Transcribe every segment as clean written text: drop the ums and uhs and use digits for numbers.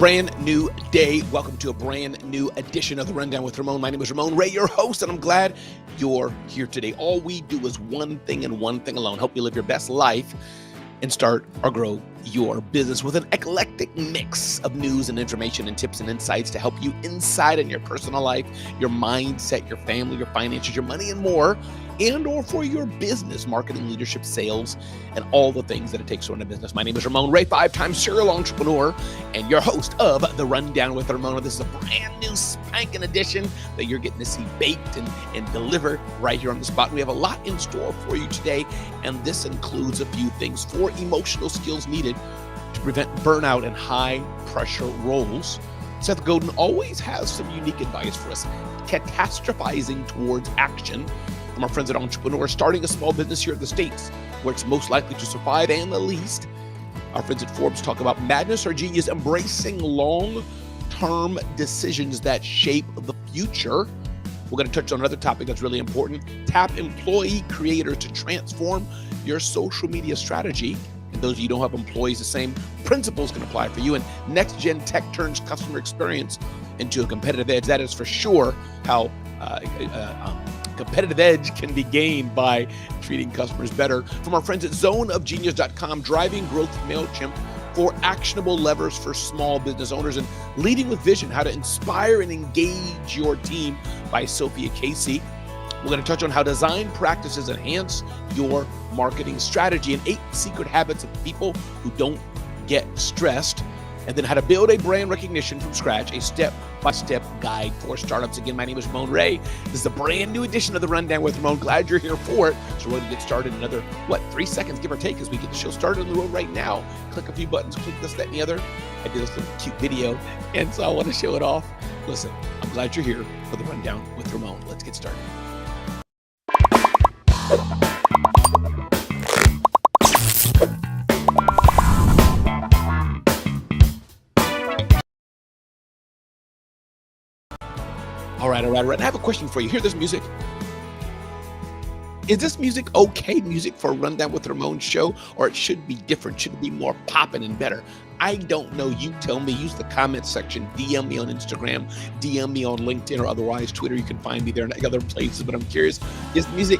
Brand new day. Welcome to a brand new edition of the Rundown with Ramon. My name is Ramon Ray, your host, and I'm glad you're here today. All we do is one thing and one thing alone: help you live your best life and start or grow your business with an eclectic mix of news and information and tips and insights to help you inside in your personal life, your mindset, your family, your finances, your money, and more, and or for your business, marketing, leadership, sales, and all the things that it takes to run a business. My name is Ramon Ray, 5-time serial entrepreneur, and your host of the Rundown with Ramon. This is a brand new spanking edition that you're getting to see baked and delivered right here on the spot. We have a lot in store for you today, and this includes a few things: 4 emotional skills needed to prevent burnout and high pressure roles. Seth Godin always has some unique advice for us: catastrophizing towards action. From our friends at Entrepreneurs, starting a small business here in the States, where it's most likely to survive and the least. Our friends at Forbes talk about madness or genius, embracing long-term decisions that shape the future. We're going to touch on another topic that's really important: tap employee creators to transform your social media strategy. And those of you who don't have employees, the same principles can apply for you. And next-gen tech turns customer experience into a competitive edge. That is for sure how competitive edge can be gained by treating customers better. From our friends at zoneofgenius.com, driving growth with MailChimp, 4 actionable levers for small business owners, and leading with vision, how to inspire and engage your team by Sophia Casey. We're going to touch on how design practices enhance your marketing strategy, and 8 secret habits of people who don't get stressed. And then how to build a brand recognition from scratch, a step-by-step guide for startups. Again, my name is Ramon Ray. This is a brand new edition of the Rundown with Ramon. Glad you're here for it. So we're going to get started in another, 3 seconds, give or take, as we get the show started on the road right now. Click a few buttons, click this, that, and the other. I did this little cute video, and so I want to show it off. Listen, I'm glad you're here for the Rundown with Ramon. Let's get started. All right. I have a question for you. Hear this music? Is this music okay music for a Rundown with Ramon show, or it should be different? Should it be more popping and better? I don't know. You tell me. Use the comment section. DM me on Instagram. DM me on LinkedIn or otherwise Twitter. You can find me there and other places. But I'm curious, is the music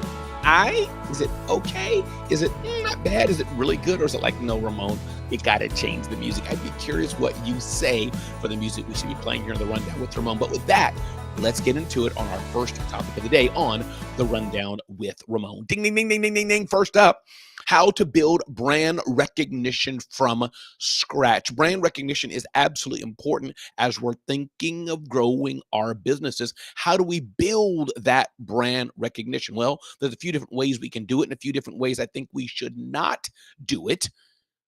is it okay? Is it not bad? Is it really good? Or is it like, no, Ramon, you got to change the music? I'd be curious what you say for the music we should be playing here on the Rundown with Ramon. But with that, let's get into it on our first topic of the day on the Rundown with Ramon. Ding, ding, ding, ding, ding, ding, ding. First up, how to build brand recognition from scratch. Brand recognition is absolutely important as we're thinking of growing our businesses. How do we build that brand recognition? Well, there's a few different ways we can do it, and a few different ways I think we should not do it.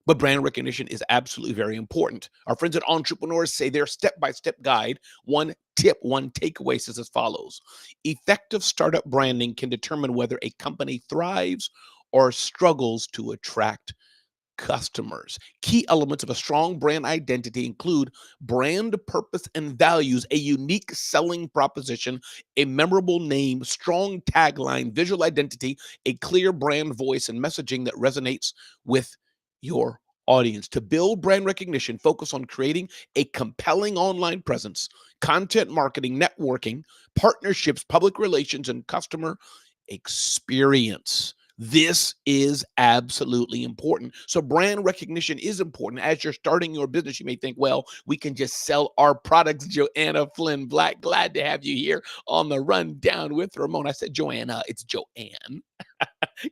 But brand recognition is absolutely very important. Our friends at Entrepreneurs say their step-by-step guide, one tip, one takeaway, says as follows: effective startup branding can determine whether a company thrives or struggles to attract customers. Key elements of a strong brand identity include brand purpose and values, a unique selling proposition, a memorable name, strong tagline, visual identity, a clear brand voice, and messaging that resonates with your audience. To build brand recognition, focus on creating a compelling online presence, content marketing, networking, partnerships, public relations, and customer experience. This is absolutely important. So brand recognition is important. As you're starting your business, you may think, well, we can just sell our products. Joanna Flynn Black, glad to have you here on the Rundown with Ramon. I said Joanna, it's Joanne.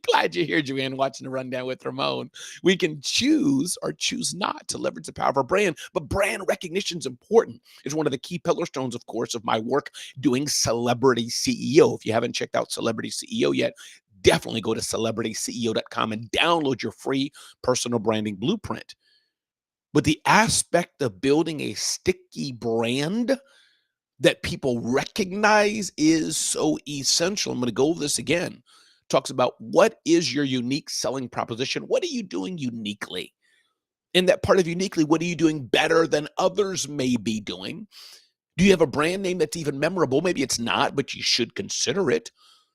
Glad you're here, Joanne, watching the Rundown with Ramon. We can choose or choose not to leverage the power of our brand, but brand recognition is important. It's one of the key pillar stones, of course, of my work doing Celebrity CEO. If you haven't checked out Celebrity CEO yet, definitely go to celebritysceo.com and download your free personal branding blueprint. But the aspect of building a sticky brand that people recognize is so essential. I'm going to go over this again. Talks about what is your unique selling proposition? What are you doing uniquely? In that part of uniquely, what are you doing better than others may be doing? Do you have a brand name that's even memorable? Maybe it's not, but you should consider it.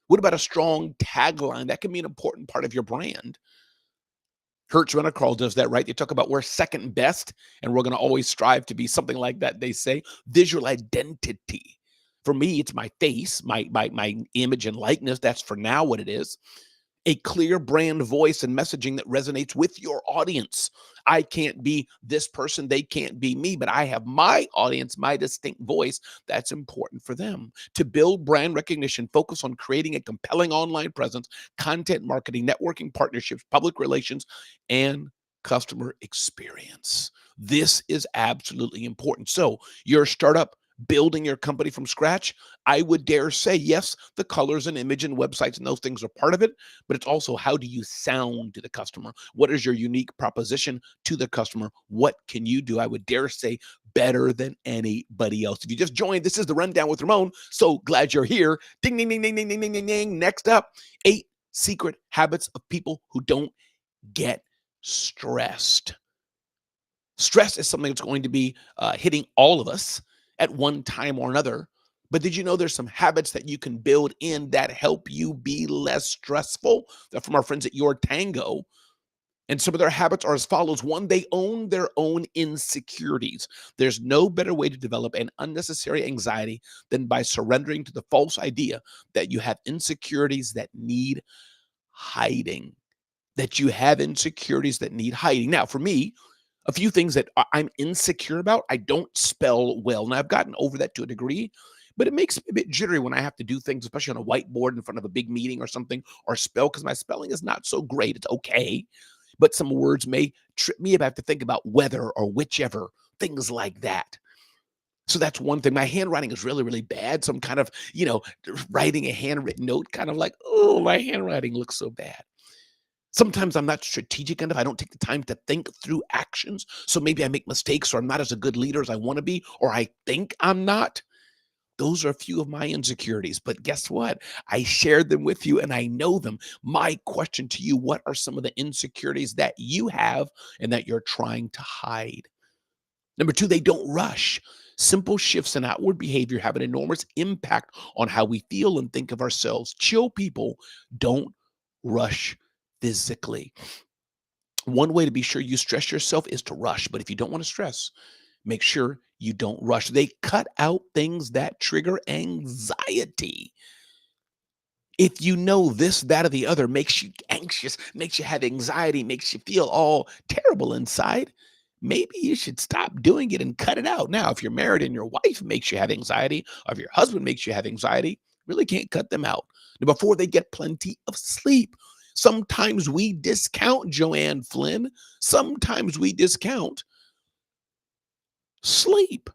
What about a strong tagline? That can be an important part of your brand. Hertz Rent a Car does that, right? They talk about we're second best, and we're going to always strive to be something like that. They say visual identity. For me, it's my face, my image and likeness. That's for now what it is. A clear brand voice and messaging that resonates with your audience. I can't be this person, they can't be me, but I have my audience, my distinct voice that's important for them. To build brand recognition, focus on creating a compelling online presence, content marketing, networking partnerships, public relations, and customer experience. This is absolutely important. So, your startup, building your company from scratch, I would dare say, yes, the colors and image and websites and those things are part of it, but it's also how do you sound to the customer? What is your unique proposition to the customer? What can you do? I would dare say better than anybody else. If you just joined, this is the Rundown with Ramon. So glad you're here. Ding, ding, ding, ding, ding, ding, ding, ding, ding. Next up, 8 secret habits of people who don't get stressed. Stress is something that's going to be hitting all of us at one time or another. But did you know there's some habits that you can build in that help you be less stressful? They're from our friends at Your Tango. And some of their habits are as follows. One, they own their own insecurities. There's no better way to develop an unnecessary anxiety than by surrendering to the false idea that you have insecurities that need hiding. That you have insecurities that need hiding. Now, for me, a few things that I'm insecure about. I don't spell well, and I've gotten over that to a degree, but it makes me a bit jittery when I have to do things, especially on a whiteboard in front of a big meeting or something, or spell because my spelling is not so great. It's okay, but some words may trip me if I have to think about whether or whichever, things like that. So that's one thing. My handwriting is really, really bad. So I'm kind of, writing a handwritten note, kind of like, oh, my handwriting looks so bad. Sometimes I'm not strategic enough. I don't take the time to think through actions. So maybe I make mistakes or I'm not as a good leader as I want to be, or I think I'm not. Those are a few of my insecurities. But guess what? I shared them with you and I know them. My question to you, what are some of the insecurities that you have and that you're trying to hide? Number two, they don't rush. Simple shifts in outward behavior have an enormous impact on how we feel and think of ourselves. Chill people don't rush physically. One way to be sure you stress yourself is to rush. But if you don't want to stress, make sure you don't rush. They cut out things that trigger anxiety. If you know this, that, or the other makes you anxious, makes you have anxiety, makes you feel all terrible inside, maybe you should stop doing it and cut it out. Now, if you're married and your wife makes you have anxiety, or if your husband makes you have anxiety, really can't cut them out. Number four, they get plenty of sleep. Sometimes we discount Joanne Flynn. Sometimes we discount sleep.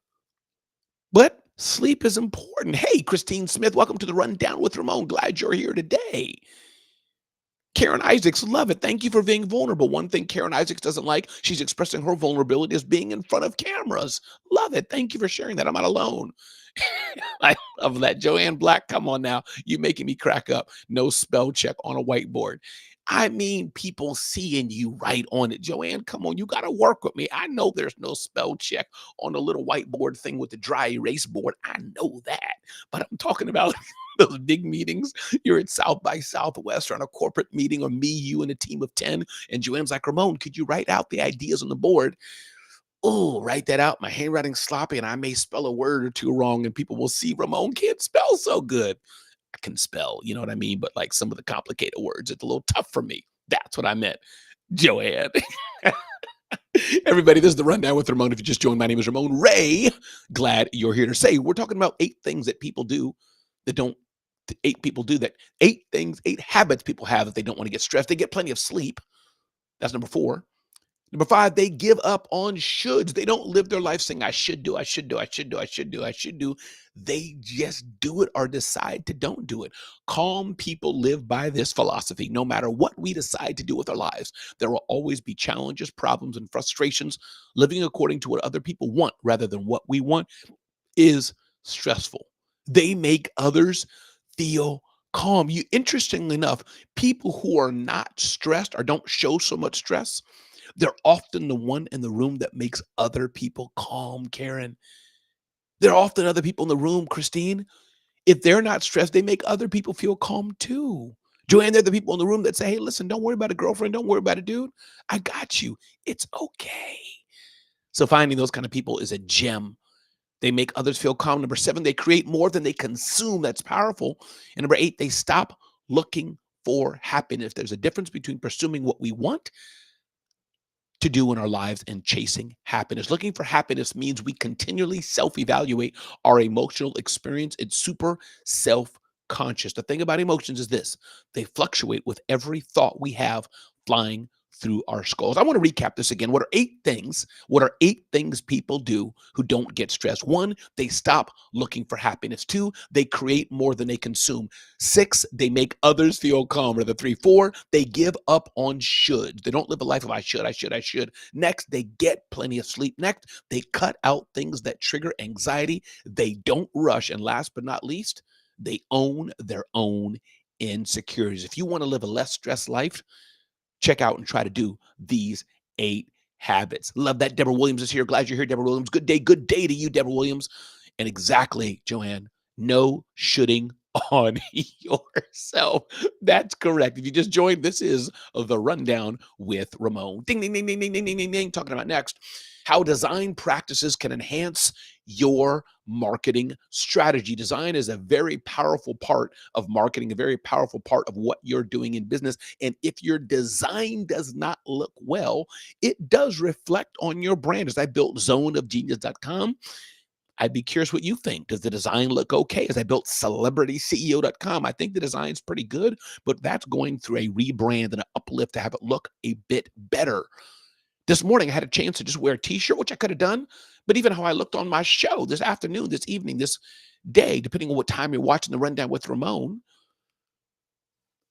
But sleep is important. Hey, Christine Smith, welcome to the Rundown with Ramon. Glad you're here today. Karen Isaacs, love it. Thank you for being vulnerable. One thing Karen Isaacs doesn't like, she's expressing her vulnerability as being in front of cameras. Love it. Thank you for sharing that. I'm not alone. I love that. Joanne Black, come on now. You making me crack up. No spell check on a whiteboard. I mean, people seeing you right on it. Joanne, come on. You got to work with me. I know there's no spell check on a little whiteboard thing with the dry erase board. I know that. But I'm talking about those big meetings. You're at South by Southwest or on a corporate meeting, or me, you, and a team of 10. And Joanne's like, Ramon, could you write out the ideas on the board? Oh, write that out. My handwriting's sloppy and I may spell a word or two wrong, and people will see Ramon can't spell so good. I can spell, you know what I mean? But like some of the complicated words, it's a little tough for me. That's what I meant. Joanne. Everybody, this is the Rundown with Ramon. If you just joined, my name is Ramon Ray. Glad you're here to say we're talking about 8 things that people do that don't, 8 people do that, 8 things, 8 habits people have that they don't want to get stressed. They get plenty of sleep. That's number 4. Number 5, they give up on shoulds. They don't live their life saying, I should do, I should do, I should do, I should do, I should do. They just do it or decide to don't do it. Calm people live by this philosophy. No matter what we decide to do with our lives, there will always be challenges, problems, and frustrations. Living according to what other people want rather than what we want is stressful. They make others feel calm. Interestingly enough, people who are not stressed or don't show so much stress, they're often the one in the room that makes other people calm, Karen. There are often other people in the room, Christine. If they're not stressed, they make other people feel calm too. Joanne, they're the people in the room that say, hey, listen, don't worry about a girlfriend. Don't worry about a dude. I got you. It's okay. So finding those kind of people is a gem. They make others feel calm. Number 7, they create more than they consume. That's powerful. And number 8, they stop looking for happiness. There's a difference between pursuing what we want to do in our lives and chasing happiness. Looking for happiness means we continually self-evaluate our emotional experience. It's super self-conscious. The thing about emotions is this: they fluctuate with every thought we have flying through our skulls. I want to recap this again. What are 8 things? What are 8 things people do who don't get stressed? 1, they stop looking for happiness. 2, they create more than they consume. 6, they make others feel calmer. The 3, 4, they give up on shoulds. They don't live a life of I should, I should, I should. Next, they get plenty of sleep. Next, they cut out things that trigger anxiety. They don't rush. And last but not least, they own their own insecurities. If you want to live a less stressed life, check out and try to do these 8 habits. Love that. Deborah Williams is here. Glad you're here, Deborah Williams. Good day to you, Deborah Williams. And exactly, Joanne, no shooting on yourself. That's correct. If you just joined, this is the Rundown with Ramon. Ding, ding, ding, ding, ding, ding, ding, ding, ding. Talking about next, how design practices can enhance your marketing strategy. Design is a very powerful part of marketing, a very powerful part of what you're doing in business. And if your design does not look well, it does reflect on your brand. As I built zoneofgenius.com, I'd be curious what you think. Does the design look okay? As I built celebrityceo.com, I think the design's pretty good, but that's going through a rebrand and an uplift to have it look a bit better. This morning, I had a chance to just wear a t-shirt, which I could have done, but even how I looked on my show this afternoon, this evening, this day, depending on what time you're watching the Rundown with Ramon,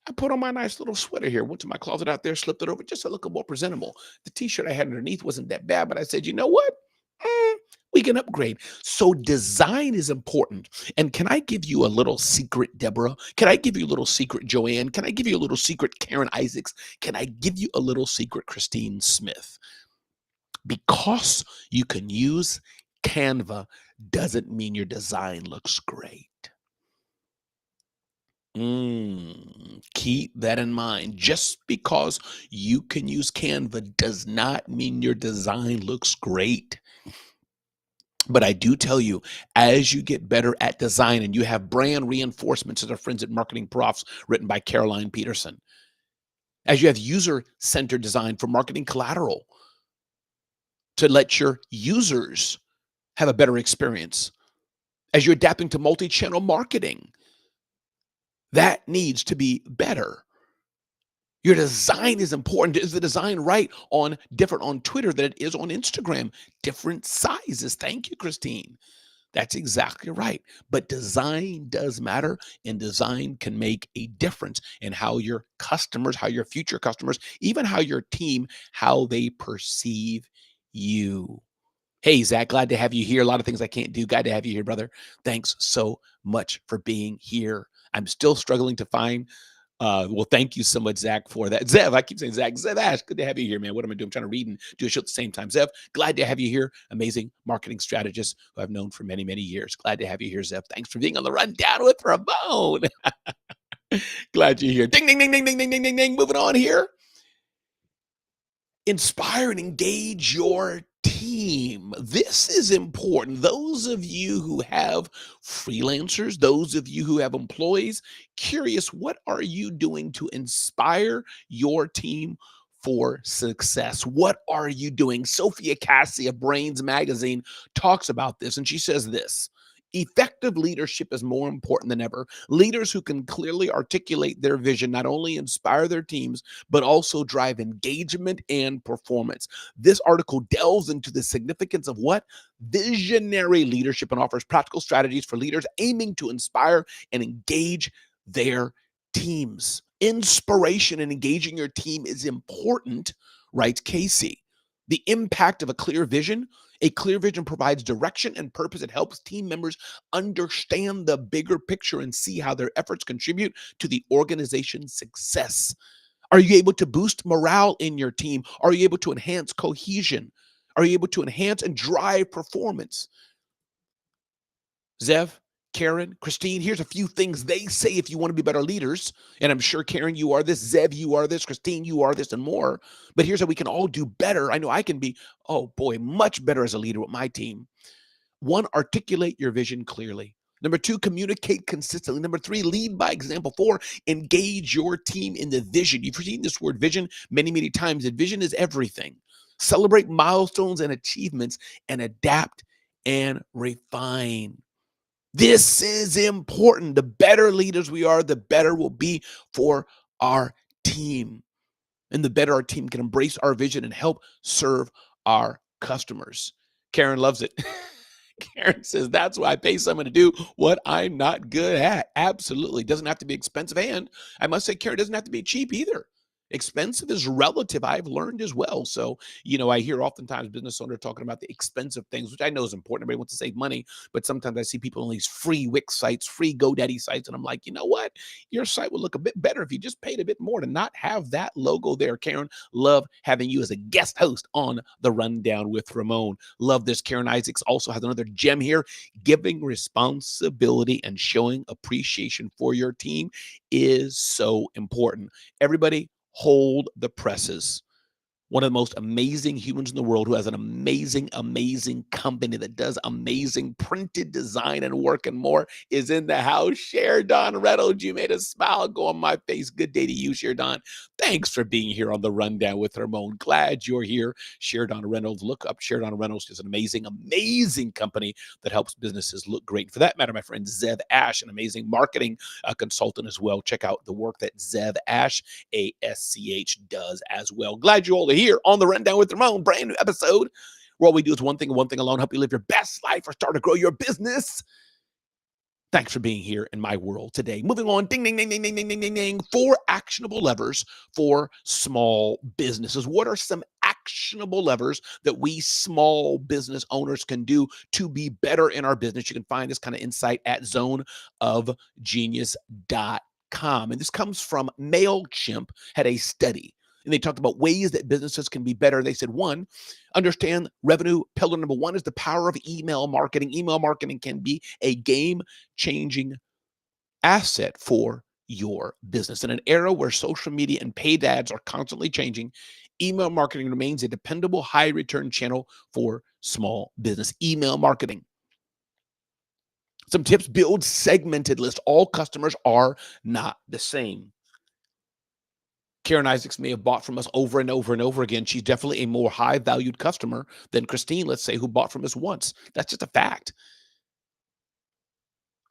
I put on my nice little sweater here, went to my closet out there, slipped it over just to look more presentable. The t-shirt I had underneath wasn't that bad, but I said, you know what? We can upgrade. So design is important. And can I give you a little secret, Deborah? Can I give you a little secret, Joanne? Can I give you a little secret, Karen Isaacs? Can I give you a little secret, Christine Smith? Because you can use Canva doesn't mean your design looks great. Keep that in mind. Just because you can use Canva does not mean your design looks great. But I do tell you, as you get better at design and you have brand reinforcements, as our friends at Marketing Profs, written by Caroline Peterson, as you have user-centered design for marketing collateral to let your users have a better experience, as you're adapting to multi-channel marketing, that needs to be better. Your design is important. Is the design right on different on Twitter than it is on Instagram? Different sizes. Thank you, Christine. That's exactly right. But design does matter, and design can make a difference in how your customers, how your future customers, even how your team, how they perceive you. Hey, Zach, glad to have you here. A lot of things I can't do. Glad to have you here, brother. Thanks so much for being here. I'm still struggling to find. Well, thank you so much, Zach, for that. Zev, I keep saying Zach. Zev Ash, good to have you here, man. What am I doing? I'm trying to read and do a show at the same time. Zev, glad to have you here. Amazing marketing strategist who I've known for many, many years. Glad to have you here, Zev. Thanks for being on the Rundown with Ramon. Glad you're here. Ding, ding, ding, ding, ding, ding, ding, ding, ding. Moving on here. Inspire and engage your team. This is important. Those of you who have freelancers, those of you who have employees, curious, what are you doing to inspire your team for success? What are you doing? Sophia Cassie of Brains Magazine talks about this, and she says this: effective leadership is more important than ever. Leaders who can clearly articulate their vision not only inspire their teams, but also drive engagement and performance. This article delves into the significance of what? Visionary leadership, and offers practical strategies for leaders aiming to inspire and engage their teams. Inspiration and engaging your team is important, writes Casey. The impact of a clear vision. A clear vision provides direction and purpose. It helps team members understand the bigger picture and see how their efforts contribute to the organization's success. Are you able to boost morale in your team? Are you able to enhance cohesion? Are you able to enhance and drive performance? Zev, Karen, Christine, here's a few things they say if you want to be better leaders. And I'm sure, Karen, you are this. Zev, you are this. Christine, you are this, and more. But here's how we can all do better. I know I can be, oh boy, much better as a leader with my team. One, articulate your vision clearly. Number two, communicate consistently. Number three, lead by example. Four, engage your team in the vision. You've seen this word vision many, many times, and vision is everything. Celebrate milestones and achievements and adapt and refine. This is important. The better leaders we are, the better we'll be for our team. And the better our team can embrace our vision and help serve our customers. Karen loves it. Karen says, that's why I pay someone to do what I'm not good at. Absolutely. Doesn't have to be expensive. And I must say, Karen, doesn't have to be cheap either. Expensive is relative. I've learned as well. So, I hear oftentimes business owners talking about the expensive things, which I know is important. Everybody wants to save money, but sometimes I see people on these free Wix sites, free GoDaddy sites, and I'm like, you know what? Your site would look a bit better if you just paid a bit more to not have that logo there. Karen, love having you as a guest host on The Rundown with Ramon. Love this. Karen Isaacs also has another gem here. Giving responsibility and showing appreciation for your team is so important. Everybody, hold the presses. One of the most amazing humans in the world who has an amazing, amazing company that does amazing printed design and work and more is in the house. Sheridan Reynolds, you made a smile go on my face. Good day to you, Sheridan. Thanks for being here on The Rundown with Ramon. Glad you're here. Sheridan Reynolds, look up Sheridan Reynolds. Is an amazing, amazing company that helps businesses look great. For that matter, my friend Zev Ash, an amazing marketing consultant as well. Check out the work that Zev Ash, ASCH, does as well. Glad you all are here on The Rundown with Ramon, brand new episode where all we do is one thing and one thing alone, help you live your best life or start to grow your business. Thanks for being here in my world today. Moving on, ding, ding, ding, ding, ding, ding, ding, ding, ding. 4 actionable levers for small businesses. What are some actionable levers that we small business owners can do to be better in our business? You can find this kind of insight at zoneofgenius.com. And this comes from MailChimp, had a study. And they talked about ways that businesses can be better. They said, one, understand revenue pillar number 1 is the power of email marketing. Email marketing can be a game-changing asset for your business. In an era where social media and paid ads are constantly changing, email marketing remains a dependable, high-return channel for small business. Email marketing. Some tips: build segmented lists. All customers are not the same. Karen Isaacs may have bought from us over and over and over again. She's definitely a more high-valued customer than Christine, let's say, who bought from us once. That's just a fact.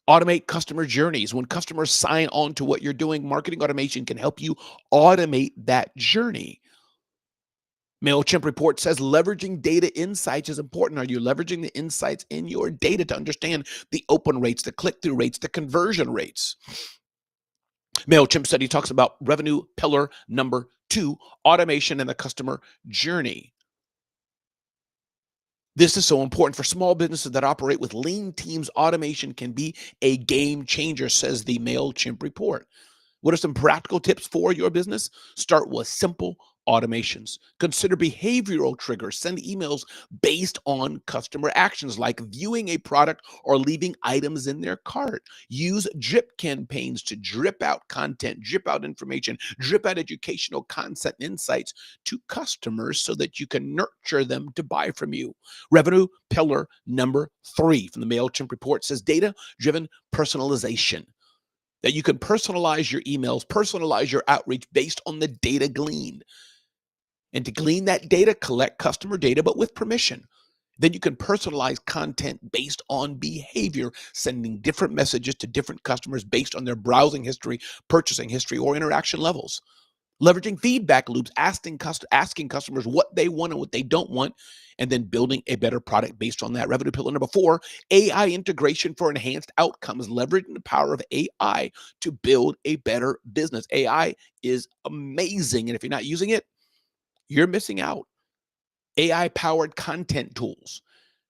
Automate customer journeys. When customers sign on to what you're doing, marketing automation can help you automate that journey. MailChimp report says leveraging data insights is important. Are you leveraging the insights in your data to understand the open rates, the click-through rates, the conversion rates? MailChimp study talks about revenue pillar number 2, automation and the customer journey. This is so important for small businesses that operate with lean teams. Automation can be a game changer, says the MailChimp report. What are some practical tips for your business? Start with simple automations. Consider behavioral triggers. Send emails based on customer actions like viewing a product or leaving items in their cart. Use drip campaigns to drip out content, drip out information, drip out educational content and insights to customers so that you can nurture them to buy from you. Revenue pillar number 3 from the MailChimp report says data-driven personalization. That you can personalize your emails, personalize your outreach based on the data gleaned. And to glean that data, collect customer data, but with permission. Then you can personalize content based on behavior, sending different messages to different customers based on their browsing history, purchasing history, or interaction levels. Leveraging feedback loops, asking customers what they want and what they don't want, and then building a better product based on that. Revenue pillar number 4, AI integration for enhanced outcomes. Leveraging the power of AI to build a better business. AI is amazing, and if you're not using it, you're missing out. AI-powered content tools.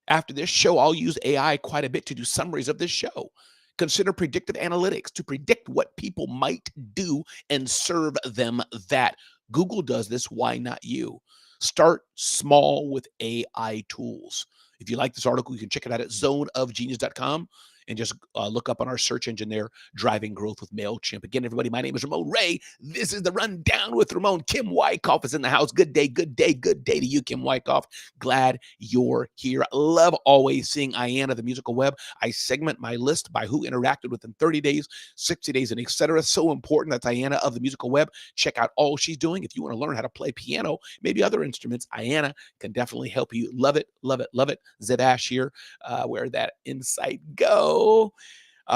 After this show, I'll use AI quite a bit to do summaries of this show. Consider predictive analytics to predict what people might do and serve them that. Google does this. Why not you? Start small with AI tools. If you like this article, you can check it out at zoneofgenius.com. and just look up on our search engine there, Driving Growth with MailChimp. Again, everybody, my name is Ramon Ray. This is the Rundown with Ramon. Kim Wyckoff is in the house. Good day, good day, good day to you, Kim Wyckoff. Glad you're here. Love always seeing Ayanna, the musical web. I segment my list by who interacted within 30 days, 60 days, and etc. So important. That's Ayanna of the musical web. Check out all she's doing. If you want to learn how to play piano, maybe other instruments, Ayanna can definitely help you. Love it, love it, love it. Zeb Ash here, where that insight go.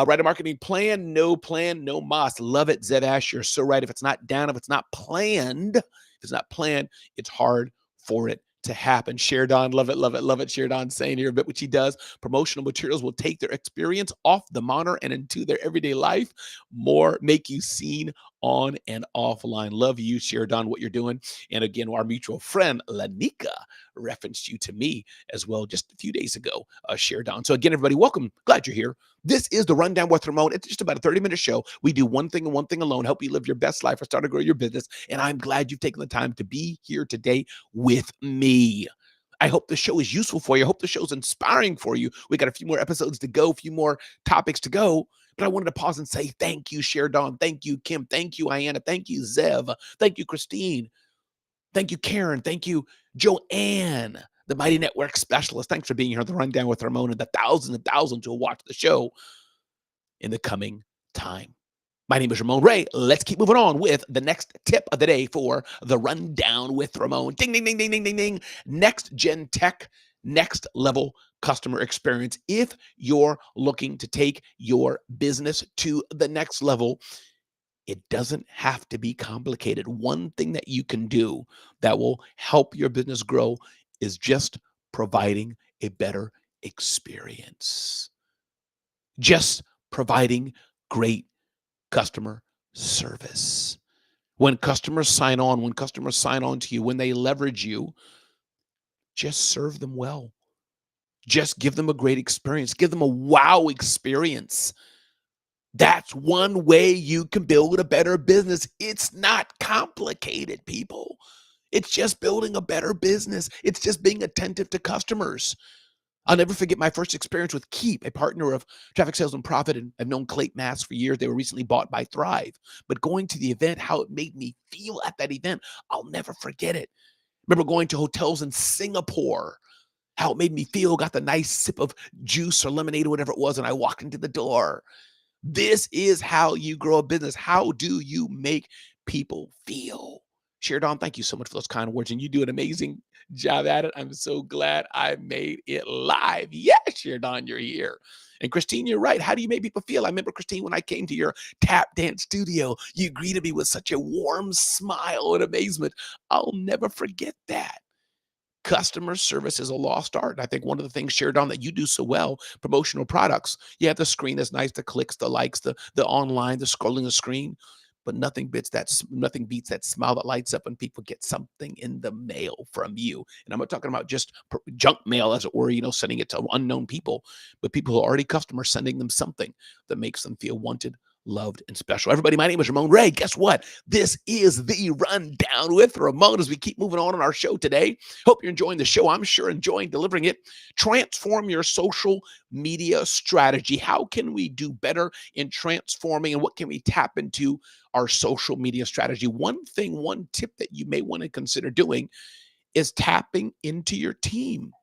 Write a marketing plan, no moss. Love it, Zeb Ash. You're so right. If it's not down, if it's not planned, it's hard for it to happen. Sheridan, love it, love it, love it. Sheridan saying here a bit what she does. Promotional materials will take their experience off the monitor and into their everyday life. More make you seen on and offline. Love you, Sheridan, what you're doing. And again, our mutual friend, Lanika, referenced you to me as well just a few days ago, Sheridan. So again, everybody, welcome. Glad you're here. This is the Rundown with Ramon. It's just about a 30-minute show. We do one thing and one thing alone, help you live your best life or start to grow your business. And I'm glad you've taken the time to be here today with me. I hope the show is useful for you. I hope the show is inspiring for you. We got a few more episodes to go, a few more topics to go. But I wanted to pause and say thank you, Sheridan. Thank you, Kim. Thank you, Ayanna. Thank you, Zev. Thank you, Christine. Thank you, Karen. Thank you, Joanne, the Mighty Network Specialist. Thanks for being here on the Rundown with Ramon and the thousands and thousands who will watch the show in the coming time. My name is Ramon Ray. Let's keep moving on with the next tip of the day for the Rundown with Ramon. Ding, ding, ding, ding, ding, ding, ding. Next gen tech, next level customer experience. If you're looking to take your business to the next level, it doesn't have to be complicated. One thing that you can do that will help your business grow is just providing a better experience. Just providing great customer service. When customers sign on to you, when they leverage you, just serve them well. Just give them a great experience. Give them a wow experience. That's one way you can build a better business. It's not complicated, people. It's just building a better business. It's just being attentive to customers. I'll never forget my first experience with Keep, a partner of Traffic Sales and Profit, and I've known Clayton Mass for years. They were recently bought by Thrive. But going to the event, how it made me feel at that event, I'll never forget it. Remember going to hotels in Singapore, how it made me feel, got the nice sip of juice or lemonade or whatever it was, and I walked into the door. This is how you grow a business. How do you make people feel? Sheridan, thank you so much for those kind words, and you do an amazing job at it. I'm so glad I made it live. Yes, Sheridan, you're here. And Christine, you're right. How do you make people feel? I remember, Christine, when I came to your tap dance studio, you greeted me with such a warm smile and amazement. I'll never forget that. Customer service is a lost art. And I think one of the things, Sheridan, that you do so well, promotional products, you have the screen that's nice, the clicks, the likes, the online, the scrolling the screen, but nothing beats that smile that lights up when people get something in the mail from you. And I'm not talking about just junk mail, as it were, sending it to unknown people, but people who are already customers, sending them something that makes them feel wanted, loved, and special. Everybody, my name is Ramon Ray. Guess what? This is the Rundown with Ramon as we keep moving on our show today. Hope you're enjoying the show. I'm sure enjoying delivering it. Transform your social media strategy. How can we do better in transforming, and what can we tap into our social media strategy? One tip that you may want to consider doing is tapping into your team.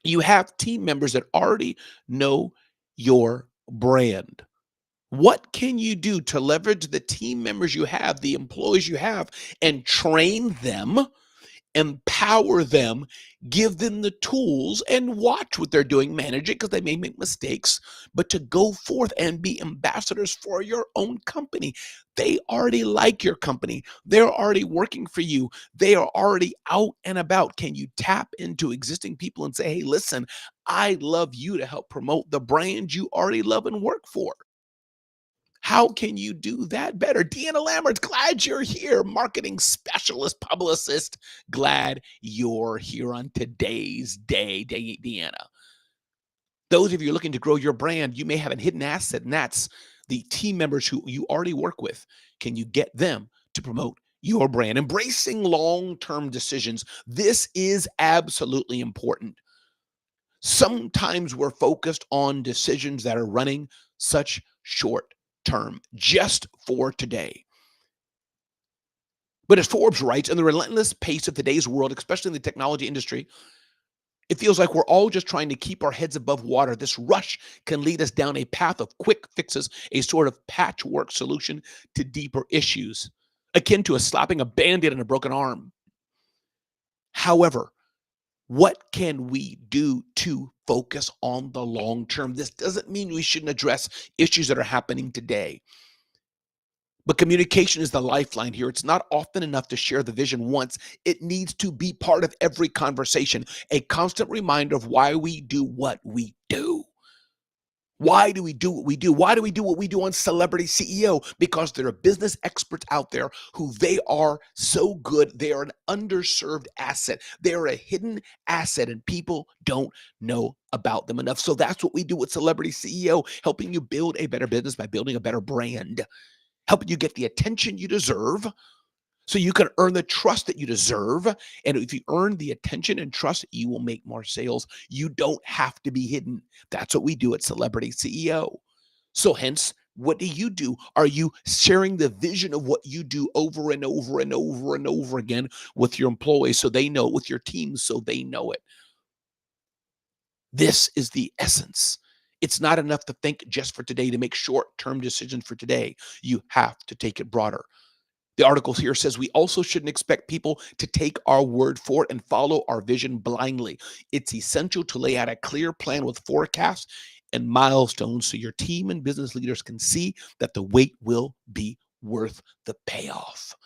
You have team members that already know your brand. What can you do to leverage the team members you have, the employees you have, and train them, empower them, give them the tools, and watch what they're doing, manage it because they may make mistakes, but to go forth and be ambassadors for your own company. They already like your company. They're already working for you. They are already out and about. Can you tap into existing people and say, hey, listen, I'd love you to help promote the brand you already love and work for? How can you do that better? Deanna Lambert, glad you're here. Marketing specialist, publicist. Glad you're here on today's day, Deanna. Those of you looking to grow your brand, you may have a hidden asset, and that's the team members who you already work with. Can you get them to promote your brand? Embracing long-term decisions. This is absolutely important. Sometimes we're focused on decisions that are running such short term, just for today. But as Forbes writes, in the relentless pace of today's world, especially in the technology industry, it feels like we're all just trying to keep our heads above water. This rush can lead us down a path of quick fixes, a sort of patchwork solution to deeper issues, akin to slapping a band-aid on a broken arm. However, what can we do to focus on the long term? This doesn't mean we shouldn't address issues that are happening today. But communication is the lifeline here. It's not often enough to share the vision once. It needs to be part of every conversation, a constant reminder of why we do what we do. Why do we do what we do? Why do we do what we do on Celebrity CEO? Because there are business experts out there who they are so good. They are an underserved asset. They are a hidden asset, and people don't know about them enough. So that's what we do with Celebrity CEO, helping you build a better business by building a better brand, helping you get the attention you deserve so you can earn the trust that you deserve. And if you earn the attention and trust, you will make more sales. You don't have to be hidden. That's what we do at Celebrity CEO. So hence, what do you do? Are you sharing the vision of what you do over and over and over and over again with your employees so they know it, with your team so they know it? This is the essence. It's not enough to think just for today, to make short-term decisions for today. You have to take it broader. The article here says we also shouldn't expect people to take our word for it and follow our vision blindly. It's essential to lay out a clear plan with forecasts and milestones so your team and business leaders can see that the wait will be worth the payoff.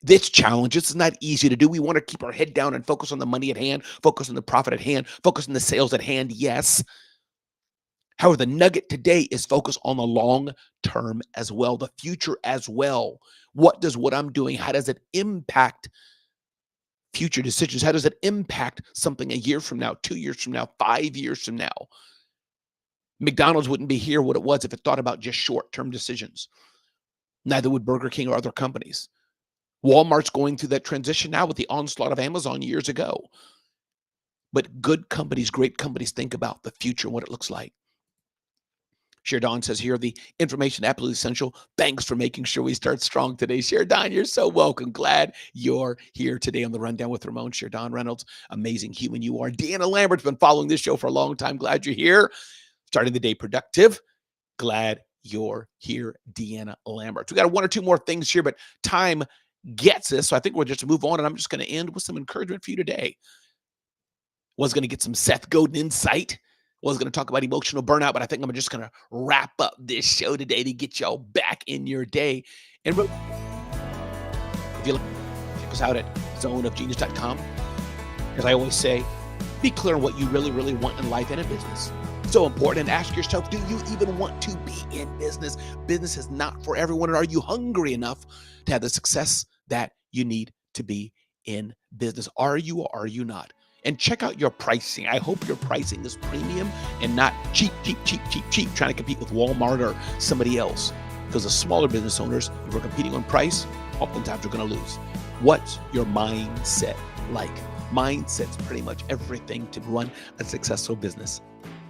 This challenge, it's not easy to do. We want to keep our head down and focus on the money at hand, focus on the profit at hand, focus on the sales at hand, yes. However, the nugget today is focus on the long term as well, the future as well. What does what I'm doing, how does it impact future decisions? How does it impact something a year from now, 2 years from now, 5 years from now? McDonald's wouldn't be here what it was if it thought about just short-term decisions. Neither would Burger King or other companies. Walmart's going through that transition now with the onslaught of Amazon years ago. But good companies, great companies think about the future, what it looks like. Sheridan says here, the information absolutely essential. Thanks for making sure we start strong today. Sheridan, you're so welcome. Glad you're here today on the Rundown with Ramon. Sheridan Reynolds, amazing human you are. Deanna Lambert's been following this show for a long time. Glad you're here. Starting the day productive. Glad you're here, Deanna Lambert. We got one or two more things here, but time gets us. So I think we'll just move on, and I'm just going to end with some encouragement for you today. Was going to get some Seth Godin insight. Was going to talk about emotional burnout, but I think I'm just going to wrap up this show today to get y'all back in your day. And if you look, check us out at zoneofgenius.com. As I always say, be clear on what you really, really want in life and in business. So important. And ask yourself, do you even want to be in business? Business is not for everyone. And are you hungry enough to have the success that you need to be in business? Are you or are you not? And check out your pricing. I hope your pricing is premium and not cheap, trying to compete with Walmart or somebody else. Because the smaller business owners, if we're competing on price, oftentimes we're going to lose. What's your mindset like? Mindset's pretty much everything to run a successful business.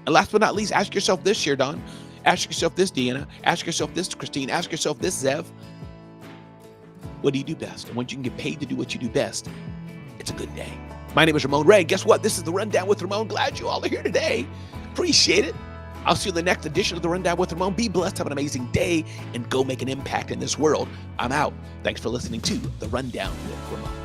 And last but not least, ask yourself this, Sheridan. Ask yourself this, Deanna. Ask yourself this, Christine. Ask yourself this, Zev. What do you do best? And once you can get paid to do what you do best, it's a good day. My name is Ramon Ray. Guess what? This is the Rundown with Ramon. Glad you all are here today. Appreciate it. I'll see you in the next edition of the Rundown with Ramon. Be blessed. Have an amazing day and go make an impact in this world. I'm out. Thanks for listening to the Rundown with Ramon.